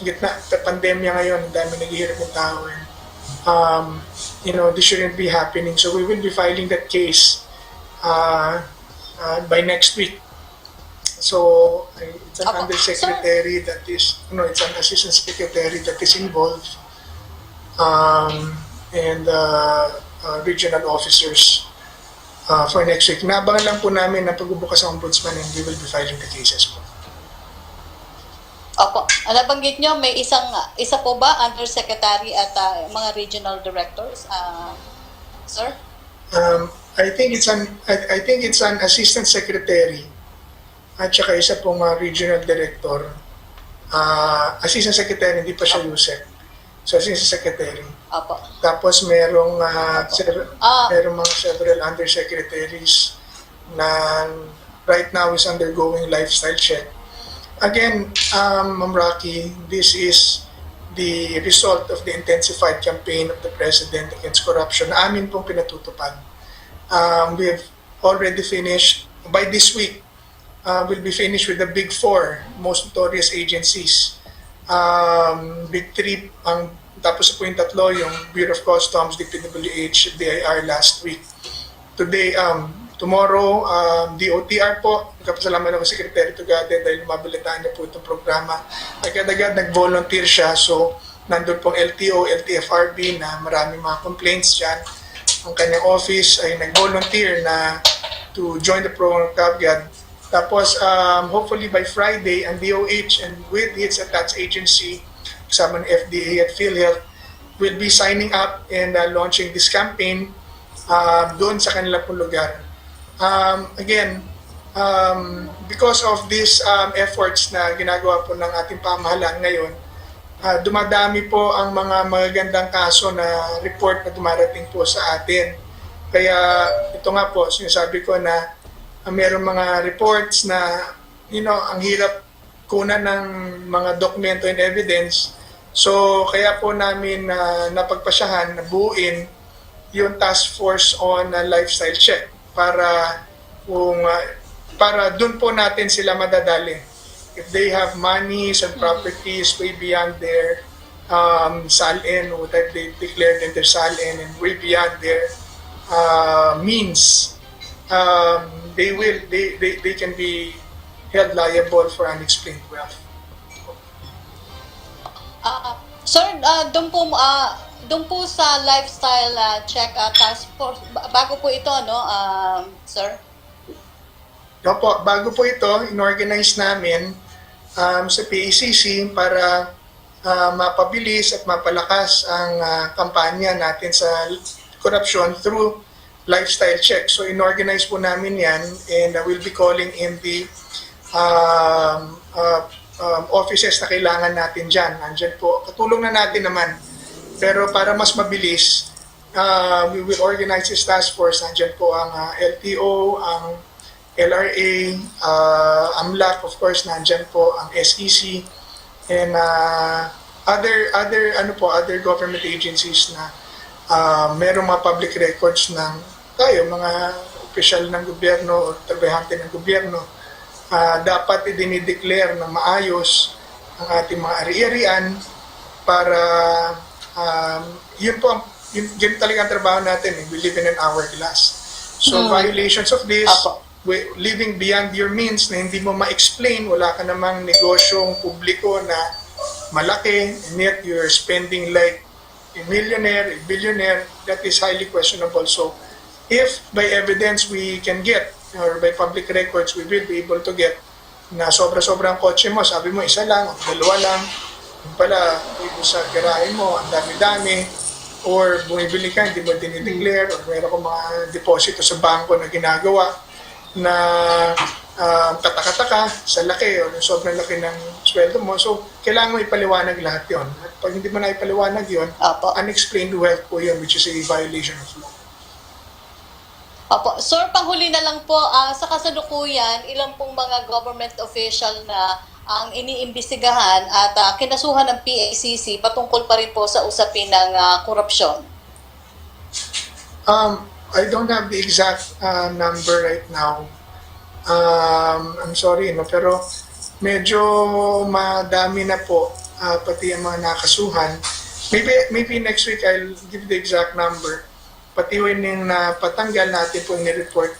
gitna sa pandemya ngayon, ang dami naghihirap ng tao. This shouldn't be happening. So we will be filing that case by next week. So it's an undersecretary that is, it's an assistant secretary that is involved, and regional officers for next week. Naabangan lang po namin na pagbubukas ng ombudsman and we will be filing the cases po. Opo. Nabanggit nyo, may isa po ba undersecretary at mga regional directors, sir? I think it's an assistant secretary at saka isa pong regional director. Assistant secretary, hindi pa siya USEC. So assistant secretary. Opo. Tapos merong mga several undersecretaries na right now is undergoing lifestyle check. Again, Ma'am Rocky, this is the result of the intensified campaign of the President against corruption na amin pong pinatutupad. We have already finished, by this week, we'll be finished with the Big Four, most notorious agencies. Big Three, tapos po yung tatlo, yung Bureau of Customs, DPWH, BIR last week. Today, tomorrow, DOTR po, nagkapasalamat ako si Secretary Tugade dahil mabalitaan niya po itong programa. Agad-agad nag-volunteer siya, so nandun pong LTO, LTFRB na maraming mga complaints dyan. Ang kanyang office ay nag-volunteer na to join the program CAPGAD. Tapos, hopefully by Friday, ang DOH and with its attached agency, kasama ng FDA at PhilHealth, will be signing up and launching this campaign doon sa kanilang pong lugar. Again, because of these efforts na ginagawa po ng ating pamahalaan ngayon, dumadami po ang mga magagandang kaso na report na dumarating po sa atin. Kaya ito nga po, sinasabi ko na mayroong mga reports na ang hirap kunan ng mga dokumento and evidence. So kaya po namin napagpasyahan na buuin yung task force on lifestyle check para dun po natin sila madadali. If they have monies and properties way beyond their SALN, or that they declared in their SALN and way beyond their means, they can be held liable for unexplained wealth. Sir, doon po sa lifestyle check task force, bago po ito, sir? Opo, bago po ito, inorganize namin sa PACC para mapabilis at mapalakas ang kampanya natin sa corruption through lifestyle check. So inorganize po namin yan, and we'll be calling in the offices na kailangan natin dyan. Andyan po, katulong na natin naman. Pero para mas mabilis, we will organize this task force. Andyan po ang LTO, ang LRA, AMLAC, of course, nandyan po ang SEC, and other government agencies na merong mga public records ng mga opisyal ng gobyerno o trabahante ng gobyerno. Dapat i-declare na maayos ang ating mga ari-arian para yun talaga ang trabaho natin. We live in an hourglass. So violations of this, living beyond your means na hindi mo ma-explain, wala ka namang negosyong publiko na malaki, and yet you're spending like a millionaire, a billionaire, that is highly questionable. So if by evidence we can get, or by public records, we will be able to get na sobra-sobrang kotse mo, sabi mo isa lang, o dalawa lang, yung pala, ito sa garahe mo, ang dami-dami, or bumibili ka, hindi mo dinideclare, or meron kang mga deposito sa bangko na ginagawa na katakataka sa laki, o sobrang laki ng sweldo mo. So, kailangan mo ipaliwanag lahat yon. At pag hindi mo na ipaliwanag yon, unexplained wealth po yun, which is a violation of law. Opo. Sir, panghuli na lang po, sa kasalukuyan, ilang pong mga government official na ang iniimbestigahan at kinasuhan ng PACC patungkol pa rin po sa usapin ng korupsyon? I don't have the exact number right now. I'm sorry, no, pero medyo madami na po, pati ang mga nakasuhan. Maybe next week I'll give the exact number. Pati yung patanggal natin po ni-report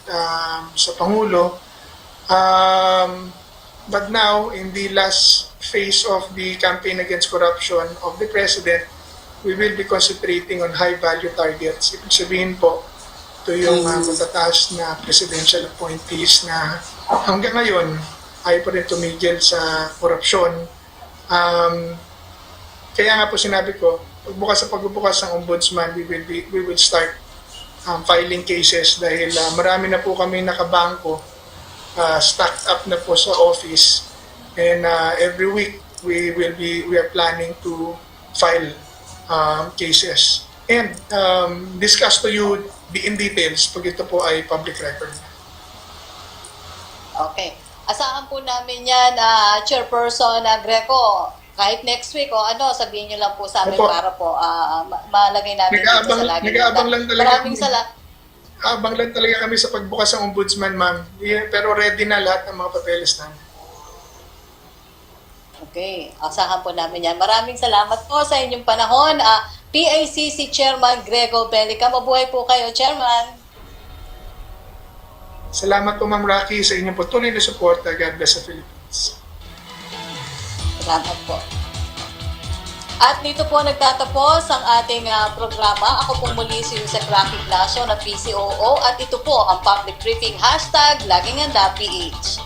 sa Pangulo. But now, in the last phase of the campaign against corruption of the President, we will be concentrating on high-value targets. Ibig sabihin po, ito yung matataas na presidential appointees na hanggang ngayon ay pa rin tumigil sa korupsyon. Kaya nga po sinabi ko, pagbukas ng ombudsman, we will start filing cases dahil marami na po kami nakabangko, stacked up na po sa office, and every week we are planning to file cases and discuss to you in details pag ito po ay public record. Okay. Asahan po namin yan, Chairperson Greco. Kahit next week o sabihin nyo lang po sa amin para po malagay namin dito sa lagi. Nag-aabang lang talaga. Maraming salamat. Abang lang talaga kami sa pagbukas ng ombudsman, ma'am. Pero ready na lahat ng mga papeles namin. Okay, asahan po namin yan. Maraming salamat po sa inyong panahon. PACC Chairman Grego Bellica. Mabuhay po kayo, Chairman. Salamat po, Ma'am Rocky, sa inyong patuloy na suporta. God bless the Philippines. Salamat po. At dito po nagtatapos ang ating programa. Ako pong muli si Yusek Rocky Blasio na PCOO at ito po ang public briefing # Laging Handa PH.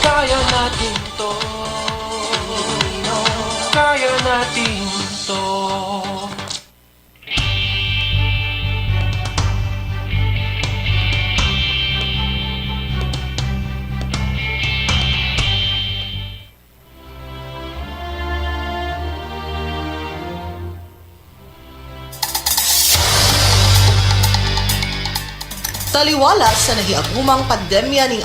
Kaya natin to. Kaya natin to. Taliwala sa nahiagumang pandemya ning